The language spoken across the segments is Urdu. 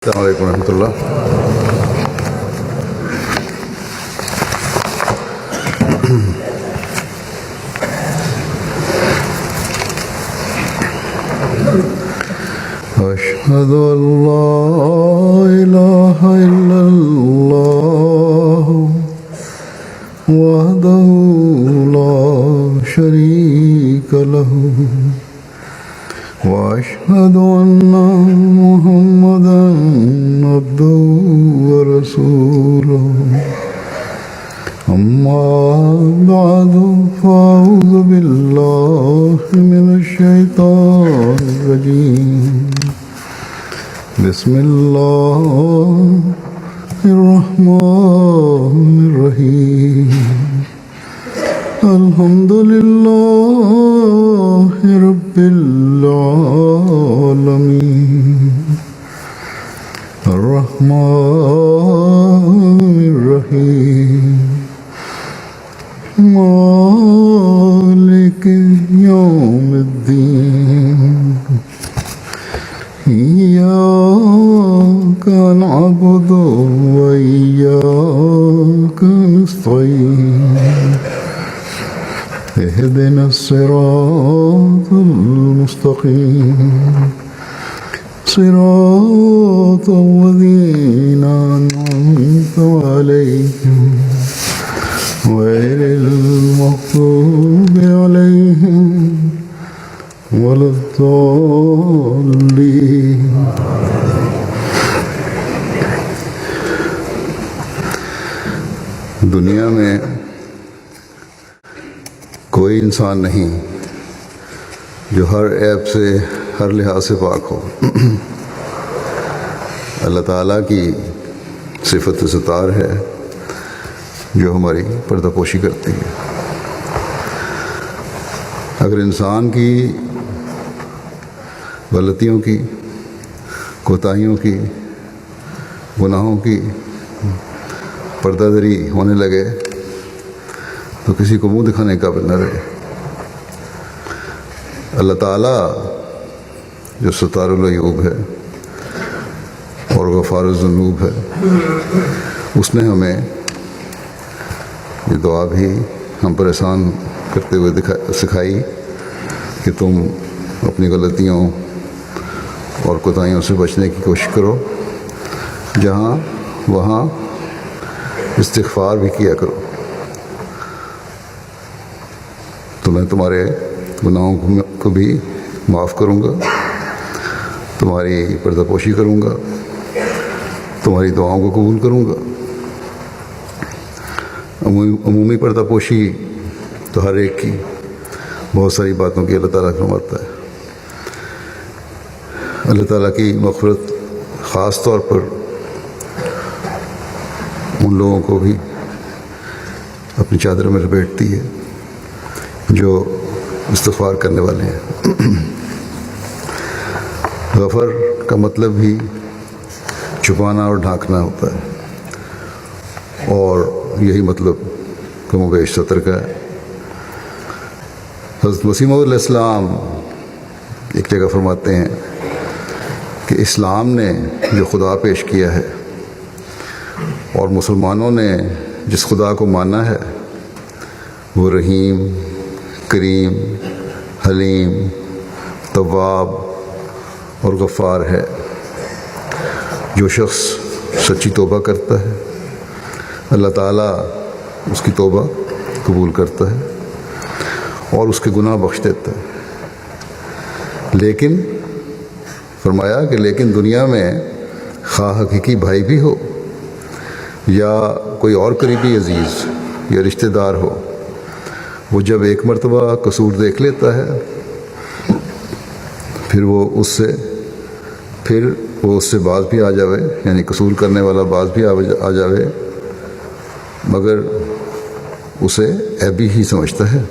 السلام علیکم ورحمۃ اللہ۔ أشهد أن لا إله إلا الله وحده لا شريك له وأشهد أن محمدا عبده ورسوله أما بعد فأعوذ بالله من الشيطان الرجيم بسم الله الرحمن الرحيم الحمد لله رب العالمين الرحمن الرحيم مالك يوم الدين إياك نعبد وإياك نستعين اهدنا الصراط المستقيم صراط الذين أنعمت عليهم غير المغضوب عليهم ولا الضالين۔ دنیا میں کوئی انسان نہیں جو ہر عیب سے، ہر لحاظ سے پاک ہو۔ اللہ تعالیٰ کی صفت ستار ہے جو ہماری پردہ پوشی کرتی ہے۔ اگر انسان کی غلطیوں کی، کوتاہیوں کی، گناہوں کی پردہ دری ہونے لگے تو کسی کو منہ دکھانے کا قابل نہ رہے۔ اللہ تعالیٰ جو ستار العیوب ہے اور غفار الذنوب ہے، اس نے ہمیں یہ دعا بھی ہم پر احسان کرتے ہوئے سکھائی کہ تم اپنی غلطیوں اور کوتاہیوں سے بچنے کی کوشش کرو، جہاں وہاں استغفار بھی کیا کرو، تو میں تمہارے گناہوں کو بھی معاف کروں گا، تمہاری پردہ پوشی کروں گا، تمہاری دعاؤں کو قبول کروں گا۔ عمومی پردہ پوشی تو ہر ایک کی بہت ساری باتوں کی اللہ تعالیٰ فرماتا ہے۔ اللہ تعالیٰ کی مغفرت خاص طور پر ان لوگوں کو بھی اپنی چادر میں لپیٹتی ہے جو استغفار کرنے والے ہیں۔ غفر کا مطلب بھی چھپانا اور ڈھانکنا ہوتا ہے، اور یہی مطلب کم و بیش ستر کا ہے۔ حضرت مسیح موعود علیہ السلام ایک جگہ فرماتے ہیں کہ اسلام نے جو خدا پیش کیا ہے اور مسلمانوں نے جس خدا کو مانا ہے وہ رحیم، کریم، حلیم، تواب اور غفار ہے۔ جو شخص سچی توبہ کرتا ہے اللہ تعالیٰ اس کی توبہ قبول کرتا ہے اور اس کے گناہ بخش دیتا ہے۔ لیکن فرمایا کہ لیکن دنیا میں خواہ حقیقی بھائی بھی ہو یا کوئی اور قریبی عزیز یا رشتہ دار ہو، وہ جب ایک مرتبہ قصور دیکھ لیتا ہے پھر وہ اس سے باز بھی آ جاوے، یعنی قصور کرنے والا باز بھی آ جاوے، مگر اسے عیبی ہی سمجھتا ہے۔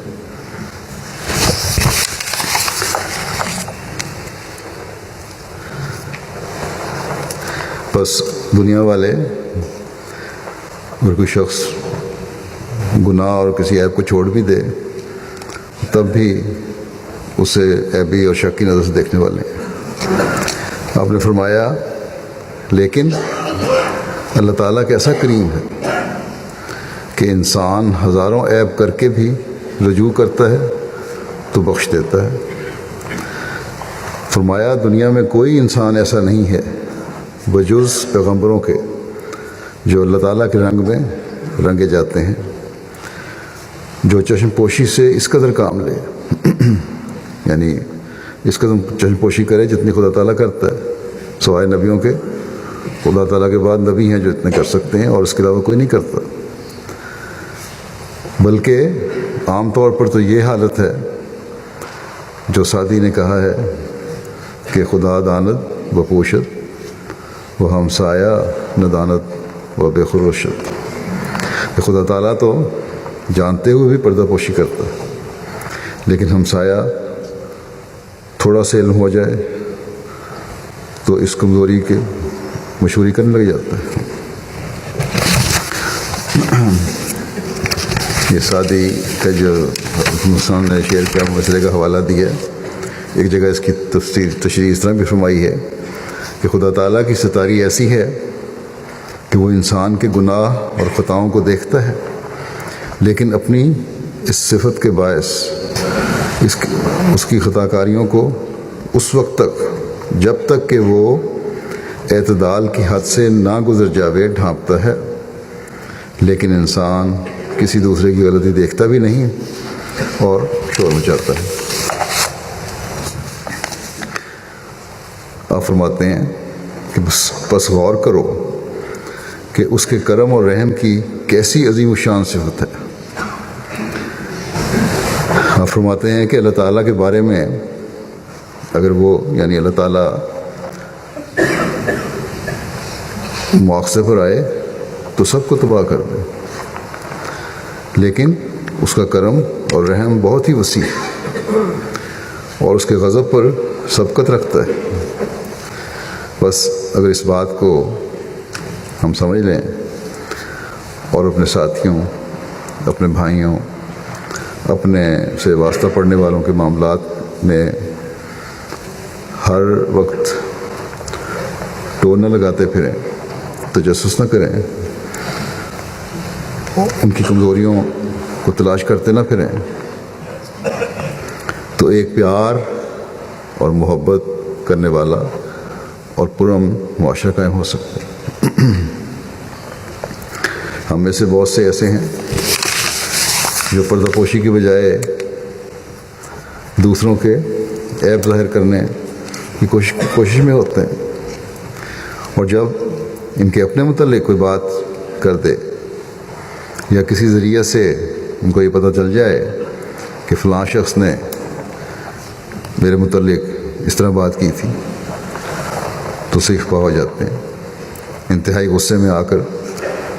بس دنیا والے اگر کوئی شخص گناہ اور کسی عیب کو چھوڑ بھی دے تب بھی اسے عیبی اور شک کی نظر سے دیکھنے والے ہیں۔ آپ نے فرمایا لیکن اللہ تعالیٰ کا ایسا کریم ہے کہ انسان ہزاروں عیب کر کے بھی رجوع کرتا ہے تو بخش دیتا ہے۔ فرمایا دنیا میں کوئی انسان ایسا نہیں ہے بجز پیغمبروں کے جو اللہ تعالیٰ کے رنگ میں رنگے جاتے ہیں، جو چشم پوشی سے اس قدر کام لے یعنی اس قدر چشم پوشی کرے جتنی خدا تعالیٰ کرتا ہے، سوائے نبیوں کے خدا تعالیٰ کے بعد نبی ہیں جو اتنے کر سکتے ہیں اور اس کے علاوہ کوئی نہیں کرتا۔ بلکہ عام طور پر تو یہ حالت ہے جو سعدی نے کہا ہے کہ خدا داند و پوشت و ہمسایہ ندانت و بے خروشت، کہ خدا تعالیٰ تو جانتے ہوئے بھی پردہ پوشی کرتا ہے، لیکن ہمسایہ تھوڑا سا علم ہو جائے تو اس کمزوری کے مشہوری کرنے لگ جاتا ہے۔ یہ سعدی کا جو ہندوستان نے شعر کیا مسئلے کا حوالہ دیا، ایک جگہ اس کی تشریح اس طرح بھی فرمائی ہے کہ خدا تعالیٰ کی ستاری ایسی ہے کہ وہ انسان کے گناہ اور خطاؤں کو دیکھتا ہے، لیکن اپنی اس صفت کے باعث اس کی خطا کاریوں کو اس وقت تک جب تک کہ وہ اعتدال کی حد سے نہ گزر جاوے ڈھانپتا ہے، لیکن انسان کسی دوسرے کی غلطی دیکھتا بھی نہیں اور شور مچاتا ہے۔ آپ فرماتے ہیں کہ بس غور کرو کہ اس کے کرم اور رحم کی کیسی عظیم الشان صفت ہے۔ آپ فرماتے ہیں کہ اللہ تعالیٰ کے بارے میں اگر وہ یعنی اللہ تعالیٰ مواخذے پر آئے تو سب کو تباہ کر دے، لیکن اس کا کرم اور رحم بہت ہی وسیع اور اس کے غضب پر سبقت رکھتا ہے۔ بس اگر اس بات کو ہم سمجھ لیں اور اپنے ساتھیوں، اپنے بھائیوں، اپنے سے واسطہ پڑھنے والوں کے معاملات میں ہر وقت ٹو نہ لگاتے پھریں، تجسس نہ کریں، ان کی کمزوریوں کو تلاش کرتے نہ پھریں، تو ایک پیار اور محبت کرنے والا اور پرامن معاشرہ قائم ہو سکتا ہے۔ ہم میں سے بہت سے ایسے ہیں جو پردہ پوشی کی بجائے دوسروں کے عیب ظاہر کرنے کی کوشش میں ہوتے ہیں، اور جب ان کے اپنے متعلق کوئی بات کر دے یا کسی ذریعے سے ان کو یہ پتہ چل جائے کہ فلاں شخص نے میرے متعلق اس طرح بات کی تھی تو سیخ پا ہو جاتے ہیں، انتہائی غصے میں آ کر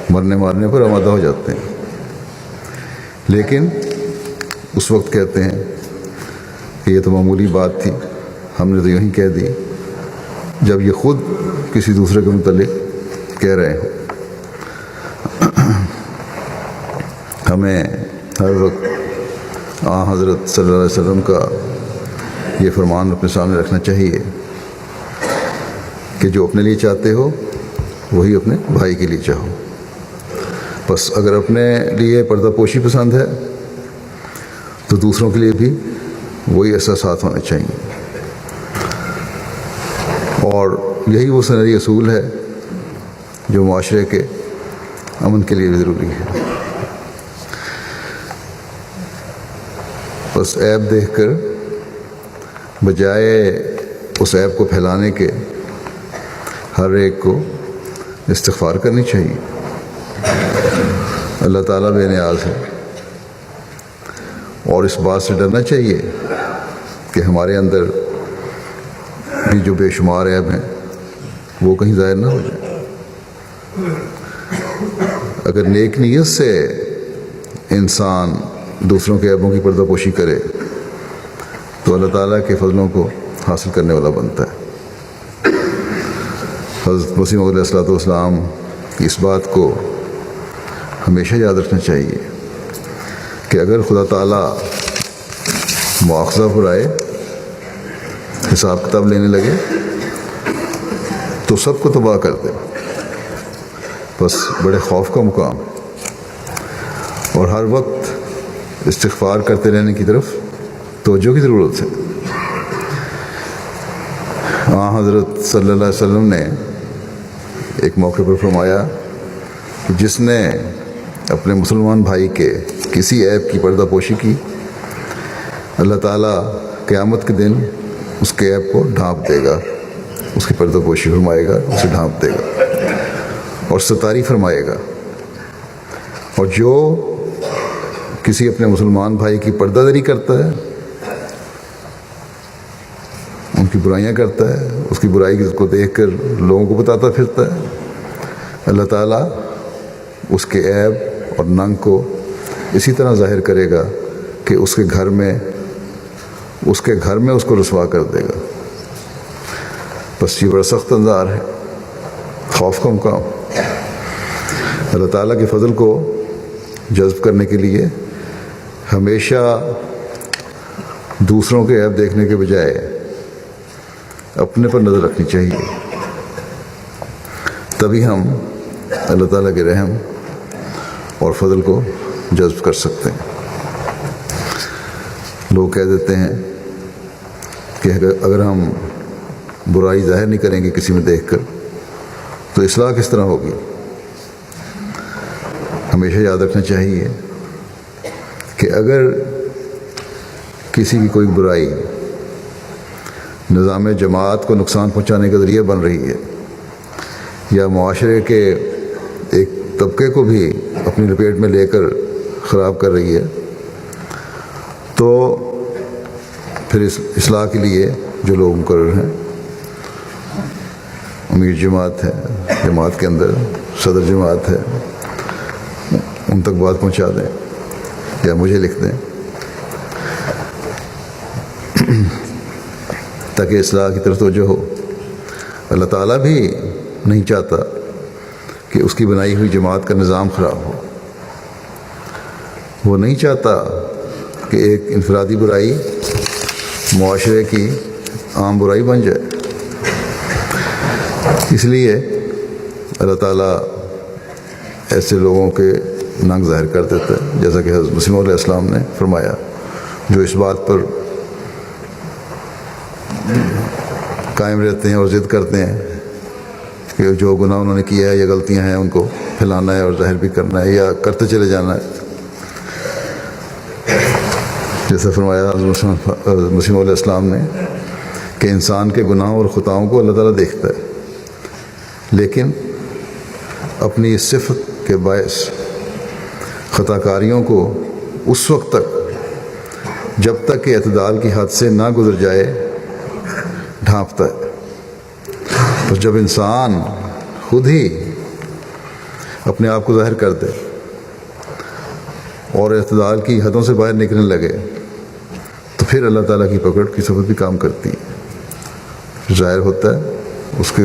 مرنے مارنے پر آمادہ ہو جاتے ہیں، لیکن اس وقت کہتے ہیں کہ یہ تو معمولی بات تھی، ہم نے تو یوں ہی کہہ دی، جب یہ خود کسی دوسرے کے متعلق کہہ رہے ہوں۔ ہمیں ہر وقت حضرت صلی اللہ علیہ وسلم کا یہ فرمان اپنے سامنے رکھنا چاہیے کہ جو اپنے لیے چاہتے ہو وہی اپنے بھائی کے لیے چاہو۔ بس اگر اپنے لیے پردہ پوشی پسند ہے تو دوسروں کے لیے بھی وہی احساسات ہونے چاہیے، اور یہی وہ سنہری اصول ہے جو معاشرے کے امن کے لیے بھی ضروری ہے۔ بس عیب دیکھ کر بجائے اس عیب کو پھیلانے کے ہر ایک کو استغفار کرنی چاہیے۔ اللہ تعالیٰ بے نیاز ہے، اور اس بات سے ڈرنا چاہیے کہ ہمارے اندر بھی جو بے شمار عیب ہیں وہ کہیں ظاہر نہ ہو جائے۔ اگر نیک نیت سے انسان دوسروں کے عیبوں کی پردہ پوشی کرے تو اللہ تعالیٰ کے فضلوں کو حاصل کرنے والا بنتا ہے۔ حضرت مسیح موعود علیہ الصلوۃ والسلام کی اس بات کو ہمیشہ یاد رکھنا چاہیے کہ اگر خدا تعالیٰ مواخذہ پر آئے، حساب کتاب لینے لگے، تو سب کو تباہ کر دے. بس بڑے خوف کا مقام ہے، اور ہر وقت استغفار کرتے رہنے کی طرف توجہ کی ضرورت ہے. حضرت صلی اللہ علیہ وسلم نے ایک موقع پر فرمایا کہ جس نے اپنے مسلمان بھائی کے کسی عیب کی پردہ پوشی کی، اللہ تعالیٰ قیامت کے دن اس کے عیب کو ڈھانپ دے گا، اس کی پردہ پوشی فرمائے گا، اسے ڈھانپ دے گا اور ستاری فرمائے گا. اور جو کسی اپنے مسلمان بھائی کی پردہ داری کرتا ہے، ان کی برائیاں کرتا ہے، اس کی برائی کو دیکھ کر لوگوں کو بتاتا پھرتا ہے، اللہ تعالیٰ اس کے عیب اور ننگ کو اسی طرح ظاہر کرے گا کہ اس کے گھر میں اس کو رسوا کر دے گا. بس یہ بڑا سخت انظار ہے، خوف کا مقام. اللہ تعالیٰ کے فضل کو جذب کرنے کے لیے ہمیشہ دوسروں کے عیب دیکھنے کے بجائے اپنے پر نظر رکھنی چاہیے. تبھی ہم اللہ تعالیٰ کے رحم اور فضل کو جذب کر سکتے ہیں. لوگ کہہ دیتے ہیں کہ اگر ہم برائی ظاہر نہیں کریں گے کسی میں دیکھ کر تو اصلاح کس طرح ہوگی. ہمیشہ یاد رکھنا چاہیے کہ اگر کسی کی کوئی برائی نظام جماعت کو نقصان پہنچانے کا ذریعہ بن رہی ہے یا معاشرے کے ایک طبقے کو بھی اپنی لپیٹ میں لے کر خراب کر رہی ہے، تو پھر اس اصلاح کے لیے جو لوگ مقرر ہیں، امیر جماعت ہے، جماعت کے اندر صدر جماعت ہے، ان تک بات پہنچا دیں یا مجھے لکھ دیں تاکہ اصلاح کی طرف توجہ ہو. اللہ تعالیٰ بھی نہیں چاہتا کہ اس کی بنائی ہوئی جماعت کا نظام خراب ہو. وہ نہیں چاہتا کہ ایک انفرادی برائی معاشرے کی عام برائی بن جائے. اس لیے اللہ تعالیٰ ایسے لوگوں کے ننگ ظاہر کر دیتا ہے، جیسا کہ حضرت مسیح علیہ السلام نے فرمایا، جو اس بات پر قائم رہتے ہیں اور ضد کرتے ہیں کہ جو گناہ انہوں نے کیا ہے یا غلطیاں ہیں ان کو پھیلانا ہے اور ظاہر بھی کرنا ہے یا کرتے چلے جانا ہے. جیسا فرمایا حضرت مسیح علیہ السلام نے کہ انسان کے گناہوں اور خطاؤں کو اللہ تعالیٰ دیکھتا ہے، لیکن اپنی اس صفت کے باعث خطا کاریوں کو اس وقت تک جب تک کہ اعتدال کی حد سے نہ گزر جائے ڈھانپتا ہے. تو جب انسان خود ہی اپنے آپ کو ظاہر کر دے اور اعتدال کی حدوں سے باہر نکلنے لگے تو پھر اللہ تعالیٰ کی پکڑ کی صفت بھی کام کرتی ہے. ظاہر ہوتا ہے اس کے،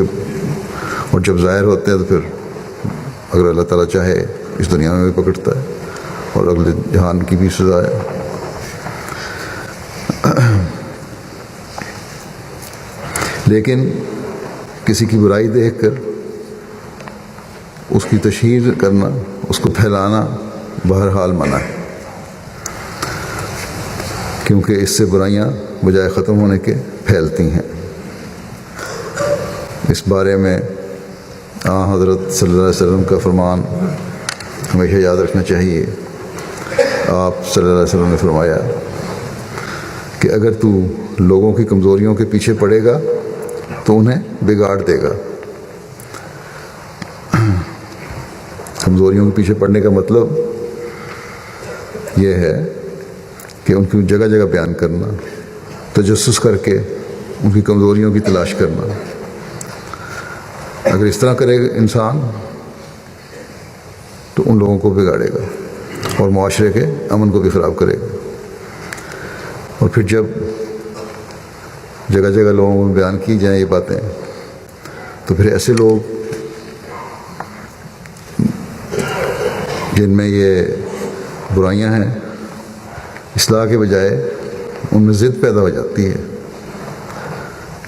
اور جب ظاہر ہوتے ہیں تو پھر اگر اللہ تعالیٰ چاہے اس دنیا میں بھی پکڑتا ہے اور اگلے جہان کی بھی سزا ہے. لیکن کسی کی برائی دیکھ کر اس کی تشہیر کرنا، اس کو پھیلانا بہرحال منع ہے، کیونکہ اس سے برائیاں بجائے ختم ہونے کے پھیلتی ہیں. اس بارے میں حضرت صلی اللہ علیہ وسلم کا فرمان ہمیشہ یاد رکھنا چاہیے. آپ صلی اللہ علیہ وسلم نے فرمایا کہ اگر تو لوگوں کی کمزوریوں کے پیچھے پڑے گا تو انہیں بگاڑ دے گا. کمزوریوں کے پیچھے پڑنے کا مطلب یہ ہے کہ ان کی جگہ جگہ بیان کرنا، تجسس کر کے ان کی کمزوریوں کی تلاش کرنا. اگر اس طرح کرے گا انسان تو ان لوگوں کو بگاڑے گا اور معاشرے کے امن کو بھی خراب کرے گا. اور پھر جب جگہ جگہ لوگوں میں بیان کی جائیں یہ باتیں تو پھر ایسے لوگ جن میں یہ برائیاں ہیں اصلاح کے بجائے ان میں ضد پیدا ہو جاتی ہے،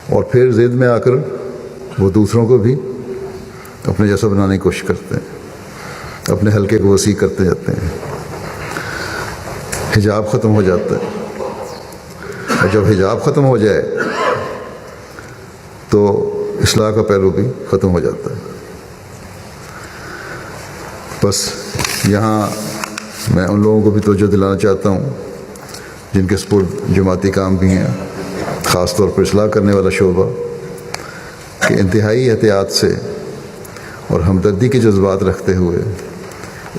اور پھر ضد میں آ کر وہ دوسروں کو بھی اپنے جیسا بنانے کی کوشش کرتے ہیں، اپنے حلقے کو وسیع کرتے جاتے ہیں۔ حجاب ختم ہو جاتا ہے، اور جب حجاب ختم ہو جائے تو اصلاح کا پہلو بھی ختم ہو جاتا ہے۔ بس یہاں میں ان لوگوں کو بھی توجہ دلانا چاہتا ہوں جن کے سپرد جماعتی کام بھی ہیں، خاص طور پر اصلاح کرنے والا شعبہ، کہ انتہائی احتیاط سے اور ہمدردی کے جذبات رکھتے ہوئے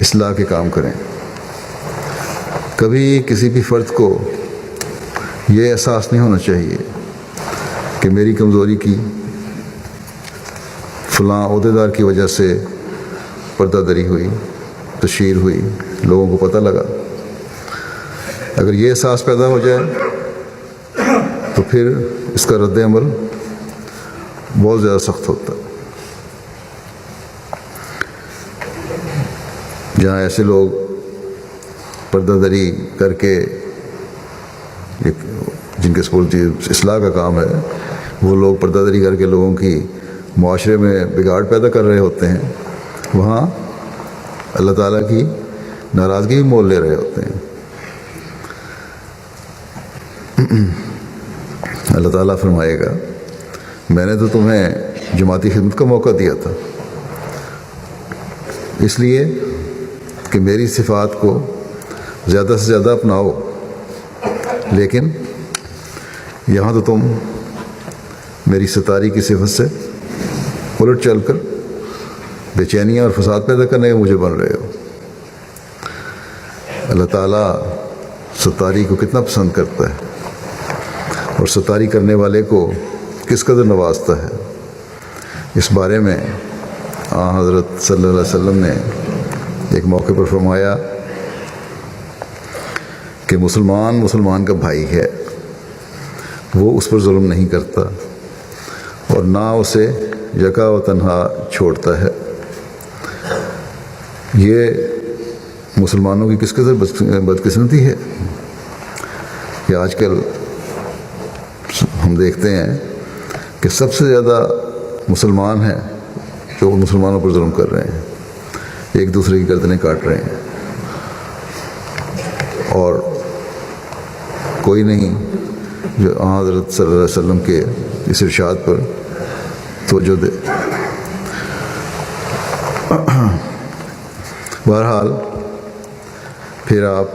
اصلاح کے کام کریں۔ کبھی کسی بھی فرد کو یہ احساس نہیں ہونا چاہیے کہ میری کمزوری کی، فلاں عہدیدار کی وجہ سے پردہ دری ہوئی، تشہیر ہوئی، لوگوں کو پتہ لگا۔ اگر یہ احساس پیدا ہو جائے تو پھر اس کا رد عمل بہت زیادہ سخت ہوتا ہے۔ جہاں ایسے لوگ پردہ دری کر کے جن کے سپرد اصلاح کا کام ہے، وہ لوگ پردہ دری کر کے لوگوں کی معاشرے میں بگاڑ پیدا کر رہے ہوتے ہیں، وہاں اللہ تعالیٰ کی ناراضگی بھی مول لے رہے ہوتے ہیں۔ اللہ تعالیٰ فرمائے گا، میں نے تو تمہیں جماعتی خدمت کا موقع دیا تھا اس لیے کہ میری صفات کو زیادہ سے زیادہ اپناؤ، لیکن یہاں تو تم میری ستاری کی صفت سے الٹ چل کر بے چینیاں اور فساد پیدا کرنے کے مجھے بن رہے ہو۔ اللہ تعالیٰ ستاری کو کتنا پسند کرتا ہے اور ستاری کرنے والے کو کس قدر نوازتا ہے، اس بارے میں حضرت صلی اللہ علیہ وسلم نے ایک موقع پر فرمایا کہ مسلمان کا بھائی ہے، وہ اس پر ظلم نہیں کرتا اور نہ اسے یکا و تنہا چھوڑتا ہے۔ یہ مسلمانوں کی کس قدر بدقسمتی ہے کہ آج کل ہم دیکھتے ہیں کہ سب سے زیادہ مسلمان ہیں جو مسلمانوں پر ظلم کر رہے ہیں، ایک دوسرے کی گردنیں کاٹ رہے ہیں، اور کوئی نہیں جو حضرت صلی اللہ علیہ وسلم کے اس ارشاد پر توجہ دے۔ بہرحال پھر آپ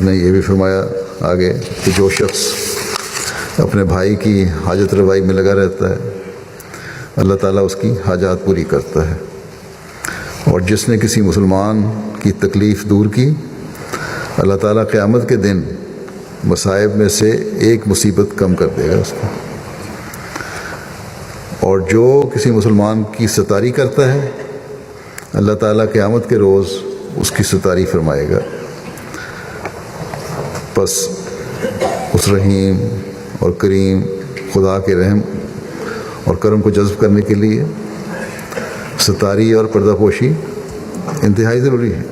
نے یہ بھی فرمایا آگے کہ جو شخص اپنے بھائی کی حاجت روائی میں لگا رہتا ہے، اللہ تعالیٰ اس کی حاجات پوری کرتا ہے، اور جس نے کسی مسلمان کی تکلیف دور کی، اللہ تعالیٰ قیامت کے دن مصائب میں سے ایک مصیبت کم کر دے گا اس کو، اور جو کسی مسلمان کی ستاری کرتا ہے، اللہ تعالیٰ قیامت کے روز اس کی ستاری فرمائے گا۔ پس اس رحیم اور کریم خدا کے رحم اور کرم کو جذب کرنے کے لیے ستاری اور پردہ پوشی انتہائی ضروری ہے۔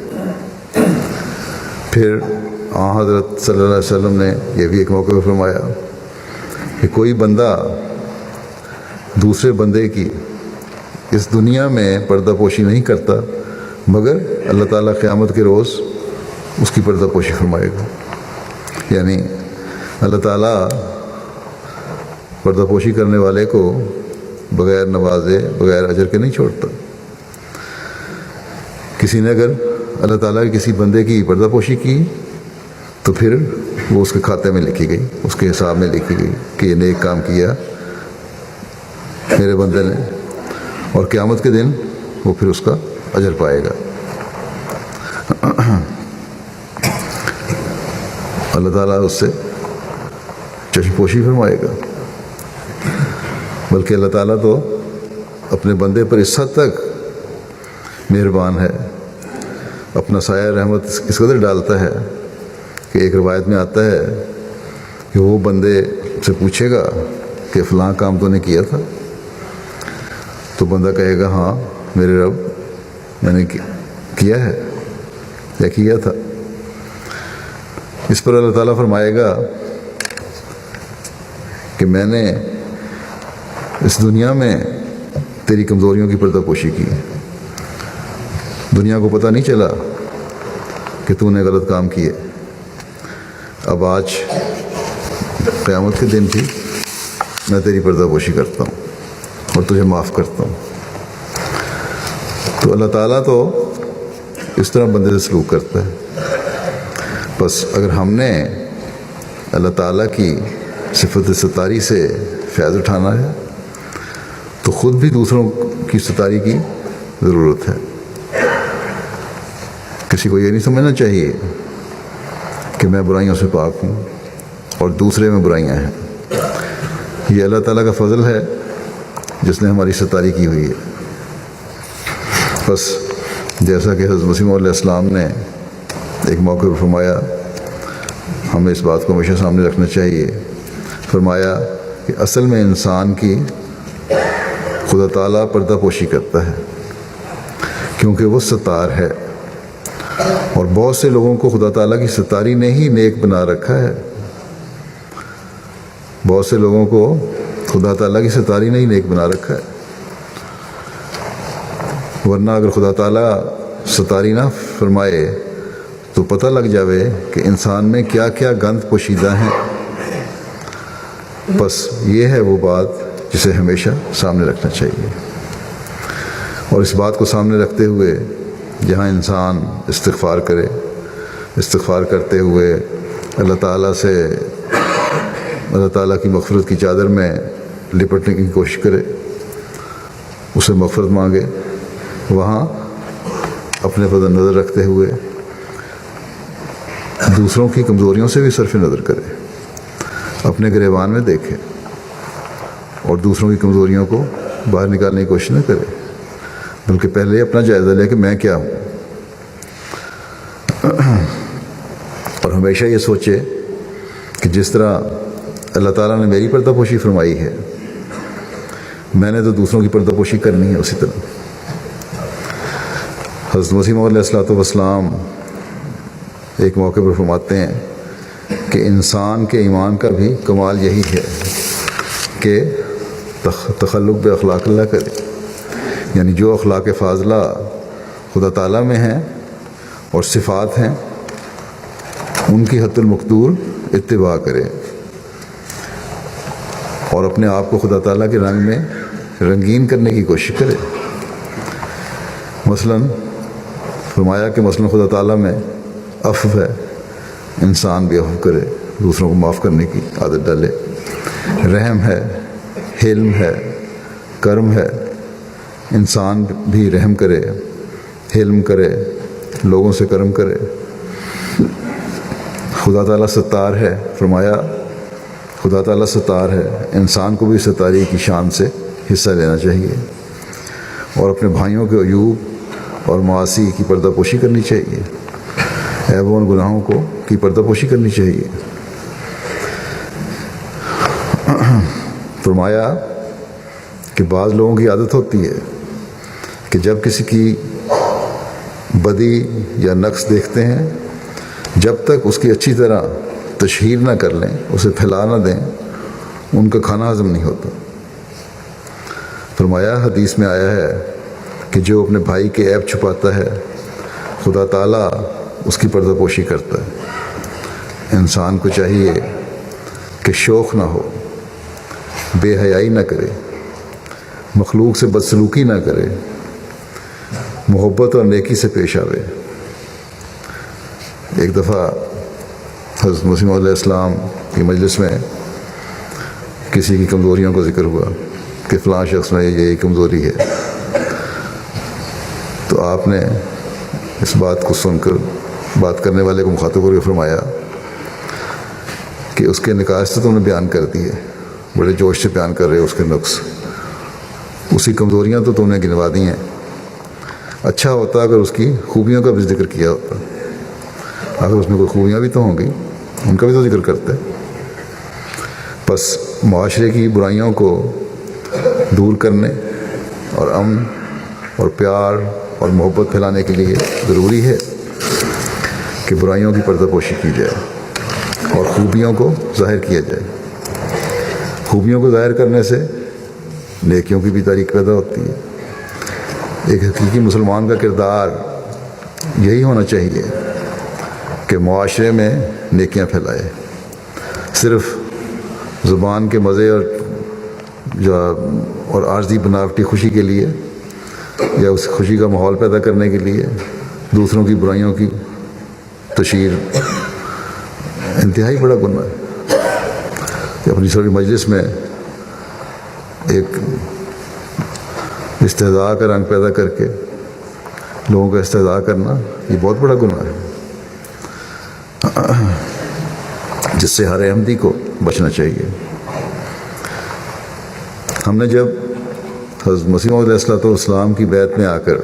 پھر حضرت صلی اللہ علیہ وسلم نے یہ بھی ایک موقع پر فرمایا کہ کوئی بندہ دوسرے بندے کی اس دنیا میں پردہ پوشی نہیں کرتا مگر اللہ تعالیٰ قیامت کے روز اس کی پردہ پوشی فرمائے گا۔ یعنی اللہ تعالیٰ پردہ پوشی کرنے والے کو بغیر نوازے، بغیر اجر کے نہیں چھوڑتا۔ کسی نے اگر اللہ تعالیٰ کے کسی بندے کی پردہ پوشی کی تو پھر وہ اس کے کھاتے میں لکھی گئی، اس کے حساب میں لکھی گئی کہ یہ نیک کام کیا میرے بندے نے، اور قیامت کے دن وہ پھر اس کا اجر پائے گا۔ اللہ تعالیٰ اس سے چشم پوشی فرمائے گا، بلکہ اللہ تعالیٰ تو اپنے بندے پر اس حد تک مہربان ہے، اپنا سایہ رحمت اس قدر ڈالتا ہے کہ ایک روایت میں آتا ہے کہ وہ بندے سے پوچھے گا کہ فلاں کام تو نے کیا تھا، تو بندہ کہے گا ہاں میرے رب میں نے کیا ہے یا کیا تھا۔ اس پر اللہ تعالیٰ فرمائے گا کہ میں نے اس دنیا میں تیری کمزوریوں کی پردہ پوشی کی. دنیا کو پتہ نہیں چلا کہ تو نے غلط کام کیے. اب آج قیامت کے دن بھی میں تیری پردہ پوشی کرتا ہوں اور تجھے معاف کرتا ہوں. تو اللہ تعالیٰ تو اس طرح بندے سے سلوک کرتا ہے. بس اگر ہم نے اللہ تعالیٰ کی صفت ستاری سے فیض اٹھانا ہے تو خود بھی دوسروں کی ستاری کی ضرورت ہے. کسی کو یہ نہیں سمجھنا چاہیے کہ میں برائیوں سے پاک ہوں اور دوسرے میں برائیاں ہیں. یہ اللہ تعالیٰ کا فضل ہے جس نے ہماری ستاری کی ہوئی ہے. بس جیسا کہ حضرت مسیح علیہ السلام نے ایک موقع پر فرمایا، ہمیں اس بات کو ہمیشہ سامنے رکھنا چاہیے. فرمایا کہ اصل میں انسان کی خدا تعالیٰ پردہ پوشی کرتا ہے کیونکہ وہ ستار ہے، اور بہت سے لوگوں کو خدا تعالیٰ کی ستاری نے ہی نیک بنا رکھا ہے. بہت سے لوگوں کو خدا تعالیٰ کی ستاری نے ہی نیک بنا رکھا ہے. ورنہ اگر خدا تعالیٰ ستاری نہ فرمائے تو پتہ لگ جاوے کہ انسان میں کیا کیا گند پوشیدہ ہیں. بس یہ ہے وہ بات جسے ہمیشہ سامنے رکھنا چاہیے. اور اس بات کو سامنے رکھتے ہوئے جہاں انسان استغفار کرے، استغفار کرتے ہوئے اللہ تعالیٰ سے، اللہ تعالیٰ کی مغفرت کی چادر میں لپٹنے کی کوشش کرے، اسے مغفرت مانگے، وہاں اپنے پر نظر رکھتے ہوئے دوسروں کی کمزوریوں سے بھی صرف نظر کرے، اپنے گریبان میں دیکھے اور دوسروں کی کمزوریوں کو باہر نکالنے کی کوشش نہ کرے، بلکہ پہلے اپنا جائزہ لے کہ میں کیا ہوں. اور ہمیشہ یہ سوچے کہ جس طرح اللہ تعالیٰ نے میری پردہ پوشی فرمائی ہے، میں نے تو دوسروں کی پردہ پوشی کرنی ہے اسی طرح. حضرت مسیح علیہ السلام ایک موقع پر فرماتے ہیں کہ انسان کے ایمان کا بھی کمال یہی ہے کہ تخلق بے اخلاق اللہ کرے، یعنی جو اخلاق فاضلہ خدا تعالیٰ میں ہیں اور صفات ہیں ان کی حد المقدور اتباع کرے اور اپنے آپ کو خدا تعالیٰ کے رنگ میں رنگین کرنے کی کوشش کرے. مثلاً فرمایا کہ مثلاً خدا تعالیٰ میں عفو ہے، انسان بھی عفو کرے، دوسروں کو معاف کرنے کی عادت ڈالے. رحم ہے، حلم ہے، کرم ہے، انسان بھی رحم کرے، حلم کرے، لوگوں سے کرم کرے. خدا تعالیٰ ستار ہے، فرمایا خدا تعالیٰ ستار ہے، انسان کو بھی ستاری کی شان سے حصہ لینا چاہیے اور اپنے بھائیوں کے عیوب اور معاصی کی پردہ پوشی کرنی چاہیے، عیبوں اور گناہوں کی پردہ پوشی کرنی چاہیے. فرمایا کہ بعض لوگوں کی عادت ہوتی ہے کہ جب کسی کی بدی یا نقص دیکھتے ہیں، جب تک اس کی اچھی طرح تشہیر نہ کر لیں، اسے پھیلا نہ دیں، ان کا کھانا ہضم نہیں ہوتا. فرمایا حدیث میں آیا ہے کہ جو اپنے بھائی کے عیب چھپاتا ہے خدا تعالیٰ اس کی پردہ پوشی کرتا ہے. انسان کو چاہیے کہ شوخ نہ ہو، بے حیائی نہ کرے، مخلوق سے بدسلوکی نہ کرے، محبت اور نیکی سے پیش آوے. ایک دفعہ حضرت مسیح علیہ السلام کی مجلس میں کسی کی کمزوریوں کا ذکر ہوا کہ فلاں شخص میں یہ کمزوری ہے، تو آپ نے اس بات کو سن کر بات کرنے والے کو مخاطب کر کے فرمایا کہ اس کے نقائص تو تم نے بیان کر دی ہے، بڑے جوش سے بیان کر رہے ہو اس کے نقص، اسی کمزوریاں تو تم نے گنوا دی ہیں. اچھا ہوتا اگر اس کی خوبیوں کا بھی ذکر کیا ہوتا، اگر اس میں کوئی خوبیاں بھی تو ہوں گی ان کا بھی تو ذکر کرتے. بس معاشرے کی برائیوں کو دور کرنے اور امن اور پیار اور محبت پھیلانے کے لیے ضروری ہے کہ برائیوں کی پردہ پوشی کی جائے اور خوبیوں کو ظاہر کیا جائے. خوبیوں کو ظاہر کرنے سے نیکیوں کی بھی تاریخ پیدا ہوتی ہے۔ ایک حقیقی مسلمان کا کردار یہی ہونا چاہیے کہ معاشرے میں نیکیاں پھیلائے، صرف زبان کے مزے اور عارضی بناوٹی خوشی کے لیے یا اس خوشی کا ماحول پیدا کرنے کے لیے دوسروں کی برائیوں کی تشہیر انتہائی بڑا گناہ ہے۔ کہ اپنی چھوٹی مجلس میں ایک استہزاء کا رنگ پیدا کر کے لوگوں کا استہزاء کرنا یہ بہت بڑا گناہ ہے، جس سے ہر احمدی کو بچنا چاہیے۔ ہم نے جب حضرت مسیح موعود علیہ السلام کی بیعت میں آ کر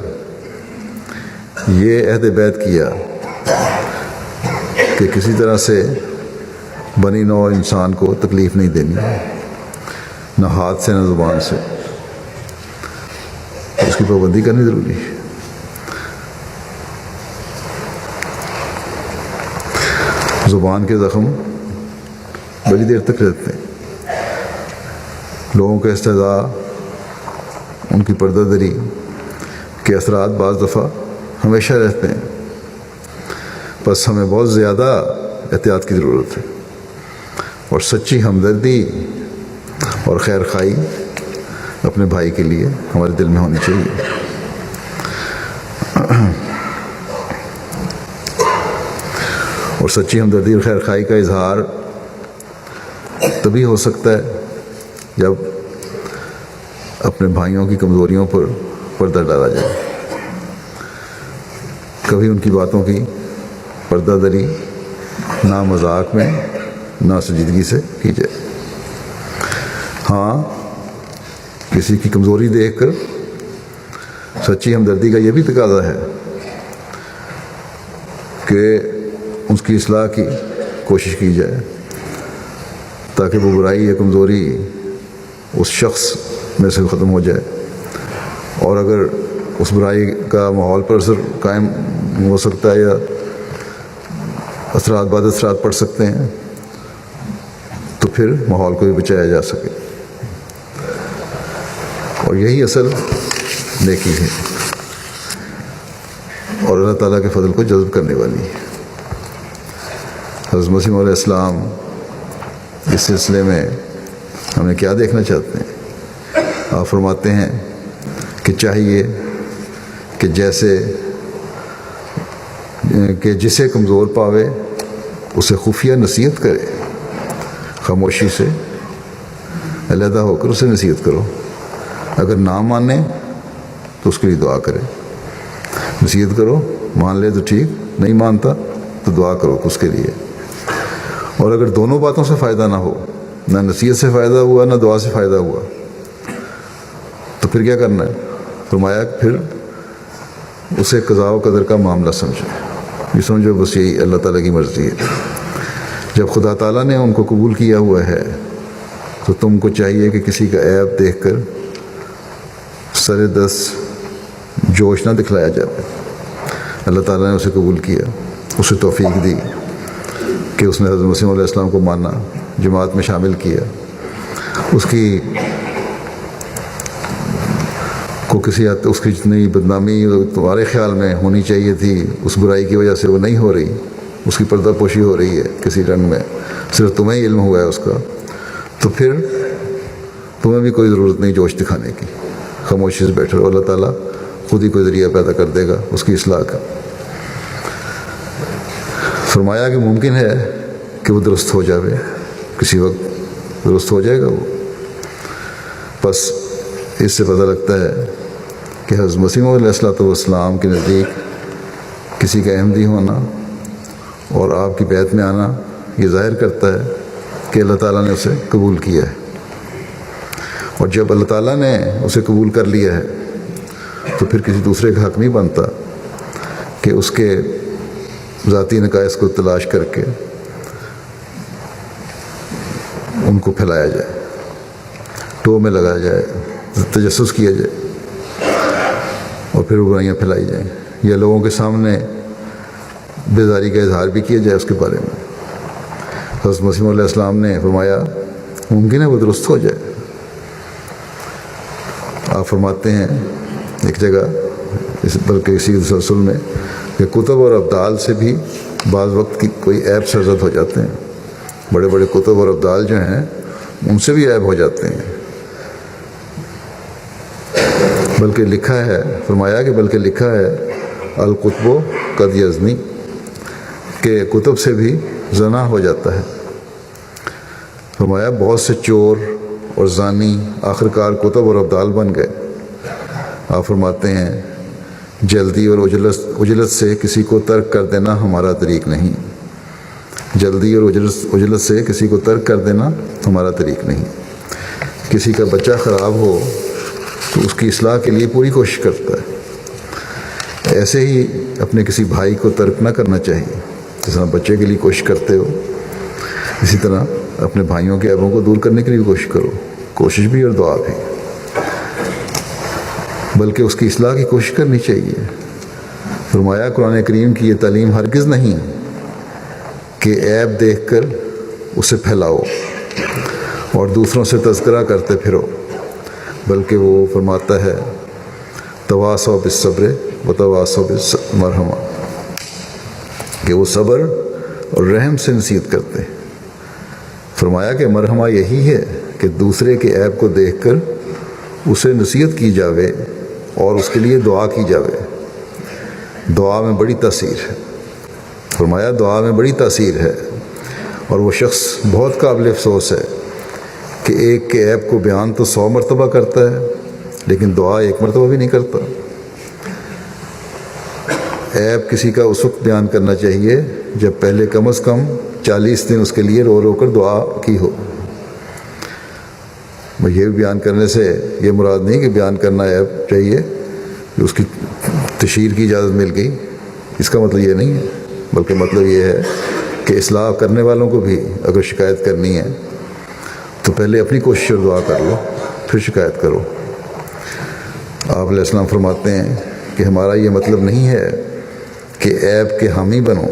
یہ عہد بیعت کیا کہ کسی طرح سے بنی نوع انسان کو تکلیف نہیں دینی، نہ ہاتھ سے نہ زبان سے، اس کی پابندی کرنی ضروری ہے۔ زبان کے زخم بڑی دیر تک رہتے ہیں، لوگوں کا استہزاء، ان کی پردہ دری کے اثرات بعض دفعہ ہمیشہ رہتے ہیں، بس ہمیں بہت زیادہ احتیاط کی ضرورت ہے، اور سچی ہمدردی اور خیر خواہی اپنے بھائی کے لیے ہمارے دل میں ہونی چاہیے۔ اور سچی ہمدردی اور خیر خواہی کا اظہار تبھی ہو سکتا ہے جب اپنے بھائیوں کی کمزوریوں پر پردہ ڈالا جائے، کبھی ان کی باتوں کی پردہ دری نہ مذاق میں نہ سنجیدگی سے کی جائے۔ ہاں، کسی کی کمزوری دیکھ کر سچی ہمدردی کا یہ بھی تقاضا ہے کہ اس کی اصلاح کی کوشش کی جائے، تاکہ وہ برائی یا کمزوری اس شخص میں سے ختم ہو جائے، اور اگر اس برائی کا ماحول پر اثر قائم ہو سکتا ہے یا اثرات بعد اثرات پڑ سکتے ہیں تو پھر ماحول کو بھی بچایا جا سکے، اور یہی اصل نیکی ہے اور اللہ تعالیٰ کے فضل کو جذب کرنے والی ہے۔ حضرت مسیح علیہ السلام اس سلسلے میں ہمیں کیا دیکھنا چاہتے ہیں؟ آپ فرماتے ہیں کہ چاہیے کہ جسے کمزور پاوے اسے خفیہ نصیحت کرے، خاموشی سے علیحدہ ہو کر اسے نصیحت کرو، اگر نہ مانے تو اس کے لیے دعا کرے، نصیحت کرو، مان لے تو ٹھیک، نہیں مانتا تو دعا کرو اس کے لیے۔ اور اگر دونوں باتوں سے فائدہ نہ ہو، نہ نصیحت سے فائدہ ہوا نہ دعا سے فائدہ ہوا، تو پھر کیا کرنا ہے؟ فرمایا کہ پھر اسے قضاء و قدر کا معاملہ سمجھو، یہ سمجھو بس یہی اللہ تعالیٰ کی مرضی ہے۔ جب خدا تعالیٰ نے ان کو قبول کیا ہوا ہے تو تم کو چاہیے کہ کسی کا عیب دیکھ کر سر دست جوش نہ دکھلایا جائے۔ اللہ تعالیٰ نے اسے قبول کیا، اسے توفیق دی کہ اس نے حضرت مسیح علیہ السلام کو مانا، جماعت میں شامل کیا، اس کی جتنی بدنامی تمہارے خیال میں ہونی چاہیے تھی اس برائی کی وجہ سے وہ نہیں ہو رہی، اس کی پردہ پوشی ہو رہی ہے کسی رنگ میں، صرف تمہیں علم ہوا ہے اس کا، تو پھر تمہیں بھی کوئی ضرورت نہیں جوش دکھانے کی، خاموشی سے بیٹھے رہو، اللہ تعالیٰ خود ہی کوئی ذریعہ پیدا کر دے گا اس کی اصلاح کا۔ فرمایا کہ ممکن ہے کہ وہ درست ہو جائے، کسی وقت درست ہو جائے گا وہ۔ بس اس سے پتہ لگتا ہے کہ حضرت مسیح علیہ السلام کے نزدیک کسی کا احمدی ہونا اور آپ کی بیعت میں آنا یہ ظاہر کرتا ہے کہ اللہ تعالیٰ نے اسے قبول کیا ہے، اور جب اللہ تعالیٰ نے اسے قبول کر لیا ہے تو پھر کسی دوسرے کا حق نہیں بنتا کہ اس کے ذاتی نقائص کو تلاش کر کے ان کو پھیلایا جائے، ٹو میں لگایا جائے، تجسس کیا جائے اور پھر برائیاں پھیلائی جائیں، یا لوگوں کے سامنے بیزاری کا اظہار بھی کیا جائے اس کے بارے میں۔ حضرت مسیح علیہ السلام نے فرمایا ممکن ہے وہ درست ہو جائے، آپ فرماتے ہیں ایک جگہ بلکہ اسی تسلسل میں کہ کتب اور ابدال سے بھی بعض وقت کی کوئی عیب سرزد ہو جاتے ہیں. بڑے بڑے کتب اور ابدال جو ہیں ان سے بھی عیب ہو جاتے ہیں. بلکہ لکھا ہے، فرمایا کہ بلکہ لکھا ہے القطب قد یزنی، کہ کتب سے بھی زنا ہو جاتا ہے. فرمایا بہت سے چور اور زانی آخرکار کتب اور ابدال بن گئے. آپ فرماتے ہیں جلدی اور عجلت سے کسی کو ترک کر دینا ہمارا طریق نہیں. جلدی اور عجلت سے کسی کو ترک کر دینا ہمارا طریق نہیں. کسی کا بچہ خراب ہو تو اس کی اصلاح کے لیے پوری کوشش کرتا ہے. ایسے ہی اپنے کسی بھائی کو ترک نہ کرنا چاہیے. جس طرح بچے کے لیے کوشش کرتے ہو اسی طرح اپنے بھائیوں کے عیبوں کو دور کرنے کے لیے کوشش کرو. کوشش بھی اور دعا بھی، بلکہ اس کی اصلاح کی کوشش کرنی چاہیے. فرمایا قرآن کریم کی یہ تعلیم ہرگز نہیں کہ عیب دیکھ کر اسے پھیلاؤ اور دوسروں سے تذکرہ کرتے پھرو، بلکہ وہ فرماتا ہے تواصوا بالصبر وتواصوا بالمرحمہ، کہ وہ صبر اور رحم سے نصیحت کرتے ہیں. فرمایا کہ مرحمہ یہی ہے کہ دوسرے کے عیب کو دیکھ کر اسے نصیحت کی جاوے اور اس کے لیے دعا کی جاوے. دعا میں بڑی تاثیر ہے. فرمایا دعا میں بڑی تاثیر ہے، اور وہ شخص بہت قابل افسوس ہے کہ ایک کے عیب کو بیان تو 100 مرتبہ کرتا ہے لیکن دعا 1 مرتبہ بھی نہیں کرتا. عیب کسی کا اس وقت بیان کرنا چاہیے جب پہلے کم از کم 40 دن اس کے لیے رو رو کر دعا کی ہو. یہ بیان کرنے سے یہ مراد نہیں کہ بیان کرنا عیب چاہیے کہ اس کی تشہیر کی اجازت مل گئی، اس کا مطلب یہ نہیں ہے، بلکہ مطلب یہ ہے کہ اصلاح کرنے والوں کو بھی اگر شکایت کرنی ہے تو پہلے اپنی کوشش اور دعا کر لو، پھر شکایت کرو. آپ علیہ السلام فرماتے ہیں کہ ہمارا یہ مطلب نہیں ہے کہ عیب کے حامی بنو.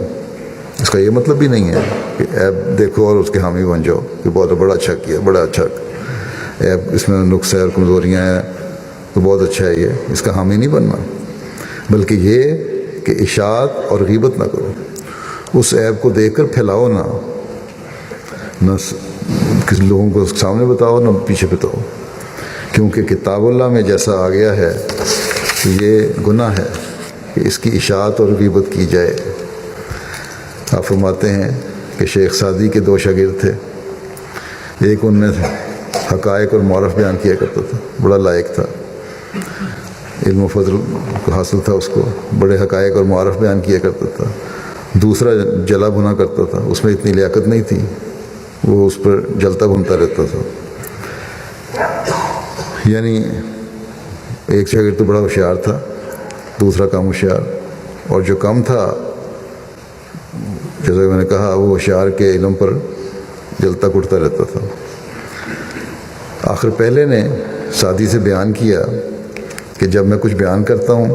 اس کا یہ مطلب بھی نہیں ہے کہ عیب دیکھو اور اس کے حامی بن جاؤ کہ بہت بڑا اچھا کیا، بڑا اچھا عیب اس میں نقص ہے اور کمزوریاں ہیں تو بہت اچھا ہے، یہ اس کا حامی نہیں بننا. بلکہ یہ کہ اشاعت اور غیبت نہ کرو، اس عیب کو دیکھ کر پھیلاؤ نہ کسی لوگوں کو سامنے بتاؤ نہ پیچھے بتاؤ، کیونکہ کتاب اللہ میں جیسا آ گیا ہے کہ یہ گناہ ہے کہ اس کی اشاعت اور غیبت کی جائے. آپ فرماتے ہیں کہ شیخ سعدی کے 2 شاگرد تھے. ایک ان میں حقائق اور معرف بیان کیا کرتا تھا، بڑا لائق تھا، علم و فضل کو حاصل تھا، اس کو بڑے حقائق اور معرف بیان کیا کرتا تھا. دوسرا جلا بھنا کرتا تھا، اس میں اتنی لیاقت نہیں تھی، وہ اس پر جلتا بھنتا رہتا تھا. یعنی ایک شاگرد تو بڑا ہوشیار تھا، دوسرا کم ہوشیار، اور جو کم تھا جیسا کہ میں نے کہا وہ ہوشیار کے علم پر جلتا کٹتا رہتا تھا. آخر پہلے نے سعدی سے بیان کیا کہ جب میں کچھ بیان کرتا ہوں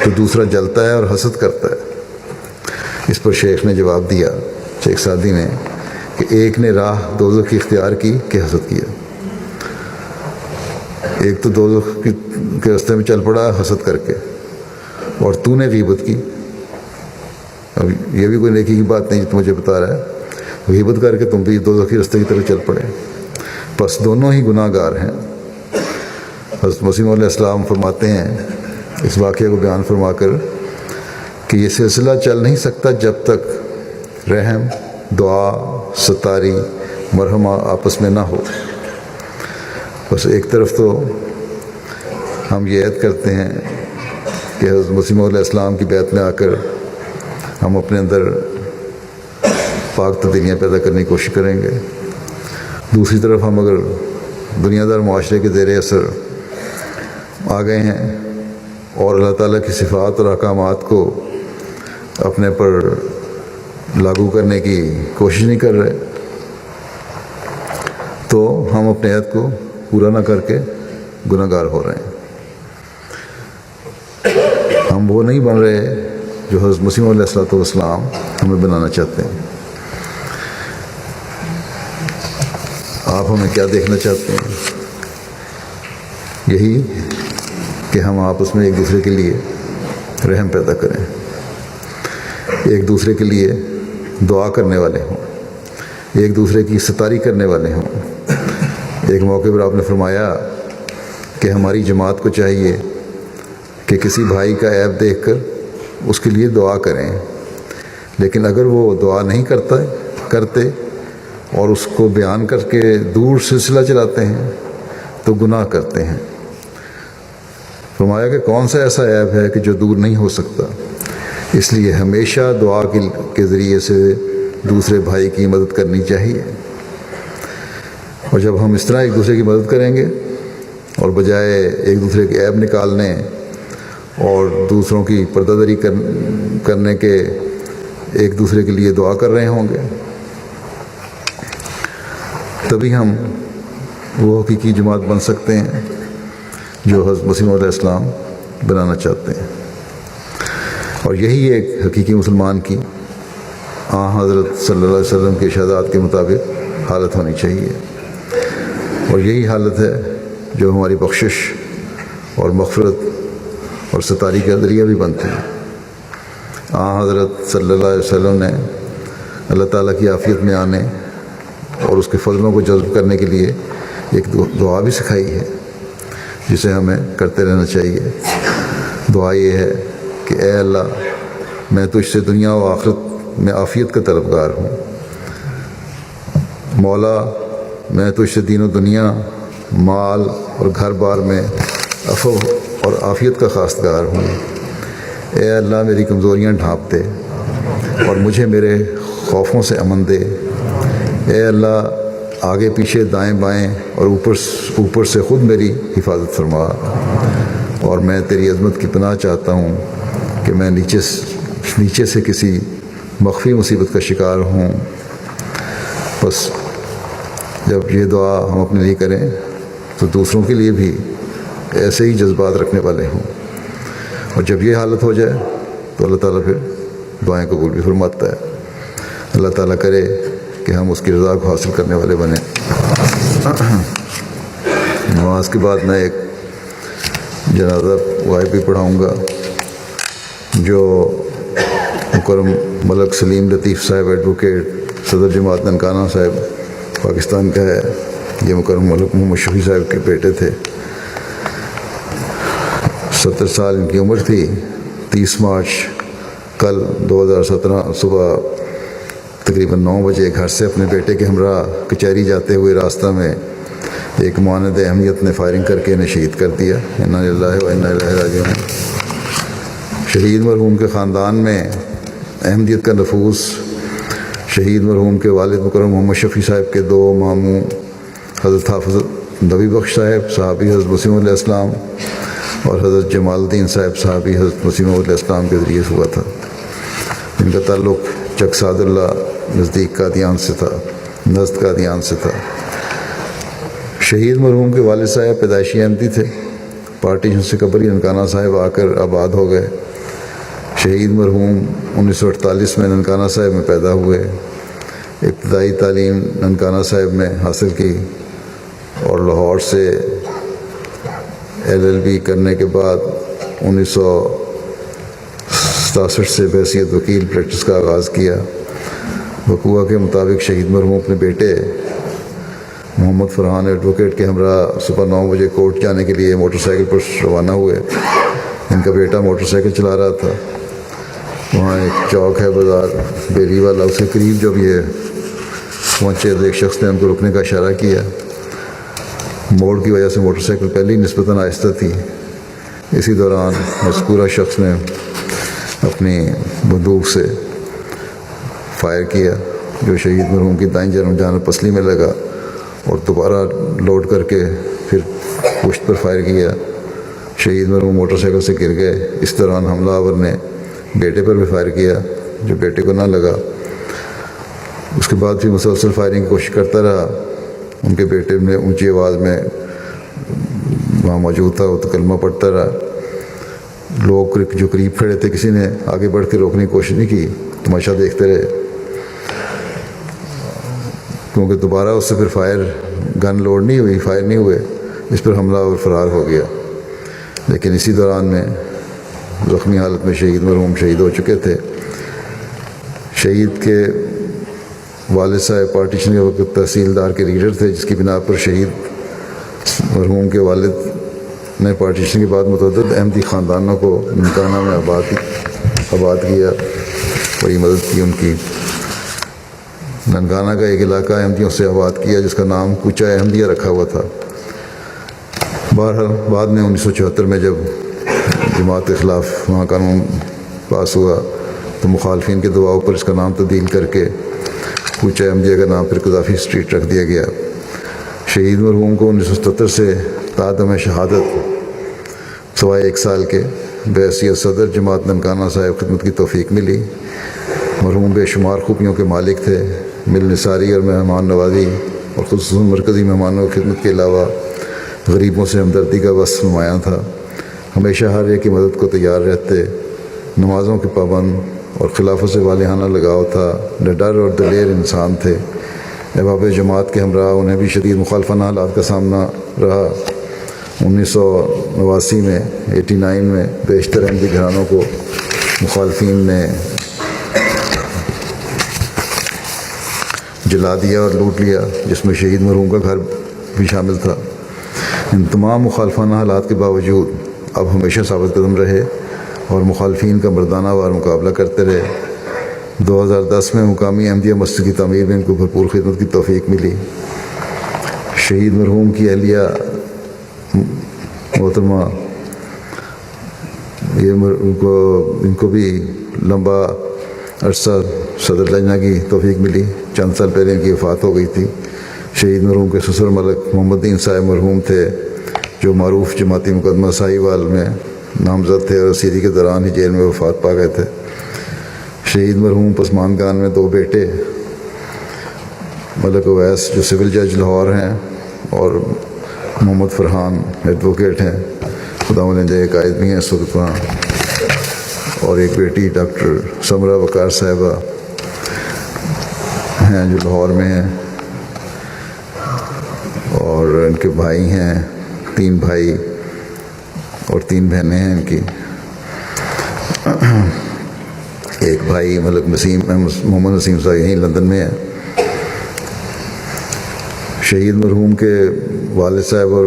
تو دوسرا جلتا ہے اور حسد کرتا ہے. اس پر شیخ نے جواب دیا، شیخ سعدی نے، کہ ایک نے راہ دوزخ کی اختیار کی کہ حسد کیا. ایک تو دوزخ کے راستے میں چل پڑا حسد کر کے، اور تو نے غیبت کی. اب یہ بھی کوئی نیکی کی بات نہیں جو مجھے بتا رہا ہے، غیبت کر کے تم بھی دوزخ کے راستے کی طرف چل پڑے. بس دونوں ہی گناہ گار ہیں. حضرت مسیح علیہ السلام فرماتے ہیں اس واقعے کو بیان فرما کر کہ یہ سلسلہ چل نہیں سکتا جب تک رحم، دعا، ستاری، مرحمہ آپس میں نہ ہو. بس ایک طرف تو ہم یہ عہد کرتے ہیں کہ حضرت مسیح علیہ السلام کی بیعت میں آ کر ہم اپنے اندر پاک تبدیلیاں پیدا کرنے کی کوشش کریں گے. دوسری طرف ہم اگر دنیا دار معاشرے کے زیر اثر آ گئے ہیں اور اللہ تعالیٰ کی صفات اور احکامات کو اپنے پر لاگو کرنے کی کوشش نہیں کر رہے تو ہم اپنے عہد کو پورا نہ کر کے گناہ گار ہو رہے ہیں. ہم وہ نہیں بن رہے جو حضرت مسیح علیہ السلام ہمیں بنانا چاہتے ہیں. آپ ہمیں کیا دیکھنا چاہتے ہیں؟ یہی کہ ہم آپس میں ایک دوسرے کے لیے رحم پیدا کریں، ایک دوسرے کے لیے دعا کرنے والے ہوں، ایک دوسرے کی ستاری کرنے والے ہوں۔ ایک موقع پر آپ نے فرمایا کہ ہماری جماعت کو چاہیے کہ کسی بھائی کا عیب دیکھ کر اس کے لیے دعا کریں، لیکن اگر وہ دعا نہیں کرتے اور اس کو بیان کر کے دور سلسلہ چلاتے ہیں تو گناہ کرتے ہیں۔ فرمایا کہ کون سا ایسا عیب ہے کہ جو دور نہیں ہو سکتا، اس لیے ہمیشہ دعا کے ذریعے سے دوسرے بھائی کی مدد کرنی چاہیے۔ اور جب ہم اس طرح ایک دوسرے کی مدد کریں گے اور بجائے ایک دوسرے کے عیب نکالنے اور دوسروں کی پردہ داری کرنے کے ایک دوسرے کے لیے دعا کر رہے ہوں گے، تبھی ہم وہ حقیقی جماعت بن سکتے ہیں جو حضرت مسیح علیہ السلام بنانا چاہتے ہیں۔ اور یہی ایک حقیقی مسلمان کی حضرت صلی اللہ علیہ وسلم کے ارشادات کے مطابق حالت ہونی چاہیے، اور یہی حالت ہے جو ہماری بخشش اور مغفرت اور ستاری کا ذریعہ بھی بنتی ہے۔ حضرت صلی اللہ علیہ وسلم نے اللہ تعالیٰ کی عافیت میں آنے اور اس کے فضلوں کو جذب کرنے کے لیے ایک دعا بھی سکھائی ہے جسے ہمیں کرتے رہنا چاہیے۔ دعا یہ ہے کہ اے اللہ، میں تجھ سے دنیا و آخرت میں عافیت کا طلبگار ہوں۔ مولا، میں تجھ سے دین و دنیا، مال اور گھر بار میں عفو اور عافیت کا خواستگار ہوں۔ اے اللہ، میری کمزوریاں ڈھانپ دے اور مجھے میرے خوفوں سے امن دے۔ اے اللہ، آگے پیچھے دائیں بائیں اور اوپر سے خود میری حفاظت فرما، اور میں تیری عظمت کی پناہ چاہتا ہوں کہ میں نیچے سے کسی مخفی مصیبت کا شکار ہوں۔ بس جب یہ دعا ہم اپنے لیے کریں تو دوسروں کے لیے بھی ایسے ہی جذبات رکھنے والے ہوں، اور جب یہ حالت ہو جائے تو اللہ تعالیٰ پھر دعائیں قبول بھی فرماتا ہے۔ اللہ تعالیٰ کرے کہ ہم اس کی رضا کو حاصل کرنے والے بنیں۔ نماز کے بعد میں ایک جنازہ غائب بھی پڑھاؤں گا جو مکرم ملک سلیم لطیف صاحب ایڈوکیٹ صدر جماعت ننکانہ صاحب پاکستان کا ہے۔ یہ مکرم ملک محمد شفیع صاحب کے بیٹے تھے۔ 70 سال ان کی عمر تھی۔ 30 مارچ کل 2017 صبح تقریباً 9 بجے گھر سے اپنے بیٹے کے ہمراہ کچہری جاتے ہوئے راستہ میں ایک معاند اہمیت نے فائرنگ کر کے انہیں شہید کر دیا۔ انا للہ و انا الیہ راجعون۔ شہید مرحوم کے خاندان میں احمدیت کا نفوذ شہید مرحوم کے والد مکرم محمد شفیع صاحب کے 2 ماموں حضرت حافظ نبی بخش صاحب صحابی حضرت مسیح علیہ السلام اور حضرت جمال الدین صاحب صحابی حضرت مسیح علیہ السلام کے ذریعے سے ہوا تھا، جن کا تعلق چک سعد اللہ نزدیک قادیان سے تھا، نزد قادیان سے تھا۔ شہید مرحوم کے والد صاحب پیدائشی احمدی تھے۔ پارٹیشن سے قبل ہی ننکانہ صاحب آ کر آباد ہو گئے۔ شہید مرحوم 1948 میں ننکانہ صاحب میں پیدا ہوئے۔ ابتدائی تعلیم ننکانہ صاحب میں حاصل کی اور لاہور سے LLB کرنے کے بعد 1967 سے بحیثیت وکیل پریکٹس کا آغاز کیا۔ وقوع کے مطابق شہید مرحوم اپنے بیٹے محمد فرحان ایڈوکیٹ کے ہمراہ صبح 9 بجے کورٹ جانے کے لیے موٹر سائیکل پر روانہ ہوئے۔ ان کا بیٹا موٹر سائیکل چلا رہا تھا۔ وہاں ایک چوک ہے بازار بیری والا، اس کے قریب جب یہ پہنچے تو ایک شخص نے ان کو رکنے کا اشارہ کیا۔ موڑ کی وجہ سے موٹر سائیکل پہلے ہی نسبتاً آہستہ تھی۔ اسی دوران مذکورہ شخص نے اپنی بندوق سے فائر کیا جو شہید مرحوم کی دائیں جانب پسلی میں لگا اور دوبارہ لوڈ کر کے پھر پشت پر فائر کیا۔ شہید مرحوم موٹر سائیکل سے گر گئے۔ اس دوران حملہ آور نے بیٹے پر بھی فائر کیا جو بیٹے کو نہ لگا۔ اس کے بعد بھی مسلسل فائرنگ کی کوشش کرتا رہا۔ ان کے بیٹے نے اونچی آواز میں وہاں موجود تھا وہ تو کلمہ پڑھتا رہا۔ لوگ جو قریب کھڑے تھے کسی نے آگے بڑھ کے روکنے کی کوشش نہیں کی، تماشا دیکھتے رہے، کیونکہ دوبارہ اس سے پھر فائر گن لوڈ نہیں ہوئی، فائر نہیں ہوئے۔ اس پر حملہ اور فرار ہو گیا۔ لیکن اسی دوران میں زخمی حالت میں شہید مرحوم شہید ہو چکے تھے۔ شہید کے والد صاحب پارٹیشن کے وقت تحصیلدار کے ریڈر تھے، جس کی بنا پر شہید مرحوم کے والد نے پارٹیشن کے بعد متعدد احمدی خاندانوں کو ننکانہ میں آباد کیا، بڑی مدد کی ان کی۔ ننکانہ کا ایک علاقہ احمدیوں سے آباد کیا جس کا نام کوچہ احمدیہ رکھا ہوا تھا۔ بہرحال بعد میں 1974 میں جب جماعت کے خلاف وہاں قانون پاس ہوا تو مخالفین کے دباؤ پر اس کا نام تبدیل کر کے کوچہ احمدیہ کا نام پھر قذافی اسٹریٹ رکھ دیا گیا۔ شہید مرحوم کو 1977 سے تعدم شہادت سوائے 1 سال کے بحیثیت صدر جماعت ننکانہ صاحب خدمت کی توفیق ملی۔ مرحوم بے شمار خوبیوں کے مالک تھے، مل نثاری اور مہمان نوازی اور خصوصاً مرکزی مہمانوں کی خدمت کے علاوہ غریبوں سے ہمدردی کا وصف نمایاں تھا۔ ہمیشہ ہر ایک کی مدد کو تیار رہتے، نمازوں کے پابند اور خلافت سے والہانہ لگاؤ تھا، نڈر اور دلیر انسان تھے۔ احباب جماعت کے ہمراہ انہیں بھی شدید مخالفانہ حالات کا سامنا رہا۔ 1989 میں بیشتر احمدی گھرانوں کو مخالفین نے جلا دیا اور لوٹ لیا، جس میں شہید مرحوم کا گھر بھی شامل تھا۔ ان تمام مخالفانہ حالات کے باوجود اب ہمیشہ ثابت قدم رہے اور مخالفین کا مردانہ وار مقابلہ کرتے رہے۔ 2010 میں مقامی احمدیہ مسجد کی تعمیر میں ان کو بھرپور خدمت کی توفیق ملی۔ شہید مرحوم کی اہلیہ محترمہ ان کو بھی لمبا عرصہ صدر لجنہ کی توفیق ملی۔ چند سال پہلے ان کی وفات ہو گئی تھی۔ شہید مرحوم کے سسر ملک محمد دین صاحب مرحوم تھے، جو معروف جماعتی مقدمہ سائی وال میں نامزد تھے اور رسیدی کے دوران ہی جیل میں وفات پا گئے تھے۔ شہید مرحوم پسماندگان میں 2 بیٹے ملک اویس جو سول جج لاہور ہیں اور محمد فرحان ایڈوکیٹ ہیں، خداوند ان جائے قائد بھی ہیں اس وقت وہاں، اور ایک بیٹی ڈاکٹر سمرہ وقار صاحبہ ہیں جو لاہور میں ہیں، اور ان کے بھائی ہیں 3 بھائی اور 3 بہنیں ہیں ان کی۔ ایک بھائی ملک محمد نسیم صاحب یہیں لندن میں ہے۔ شہید مرحوم کے والد صاحب اور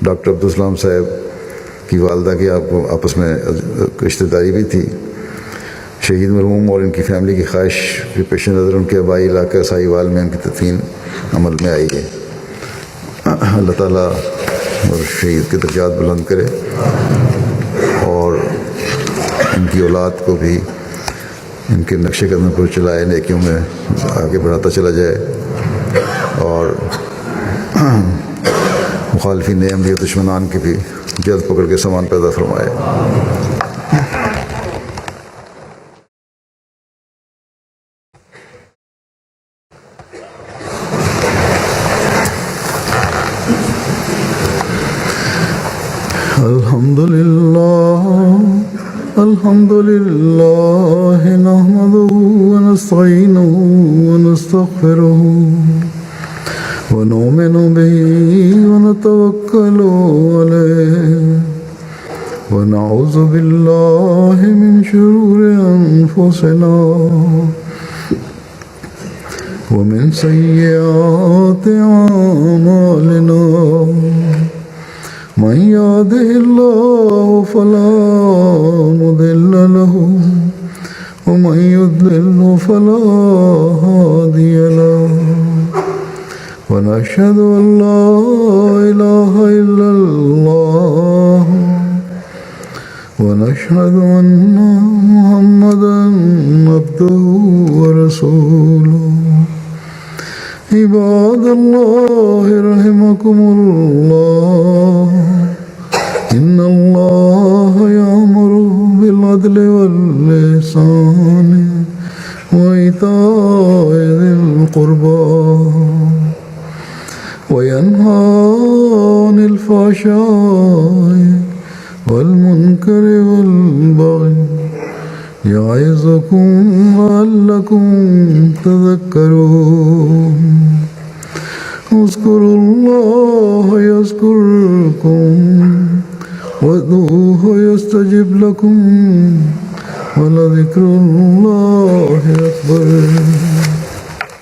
ڈاکٹر عبدالسلام صاحب کی والدہ کی آپس میں رشتہ داری بھی تھی۔ شہید مرحوم اور ان کی فیملی کی خواہش کے پیش نظر ان کے آبائی علاقہ سائی وال میں ان کی تدفین عمل میں آئی ہے۔ اللہ تعالیٰ اور شہید کے درجات بلند کرے اور ان کی اولاد کو بھی ان کے نقش قدم پر چلائے، نیکیوں میں آگے بڑھاتا چلا جائے، اور مخالفین احمدی و دشمنان کے بھی جلد پکڑ کے سامان پیدا فرمائے۔ الحمد لله نحمده ونستعينه ونستغفره ونؤمن به ونتوكل عليه ونعوذ بالله من شرور أنفسنا ومن سيئات أعمالنا من يهده الله فلا مضل له ومن يضلل فلا هادي له ونشهد أن لا إله إلا الله ونشهد أن محمدا عبده ورسوله عباد الله رحمكم الله إن الله يأمر بالعدل والإحسان وإيتاء ذي القربى وينهى عن الفحشاء والمنكر والبغي يعظكم لعلكم تذكرون اذكروا الله يذكركم وادعوه يستجب لكم ولذكر الله أكبر.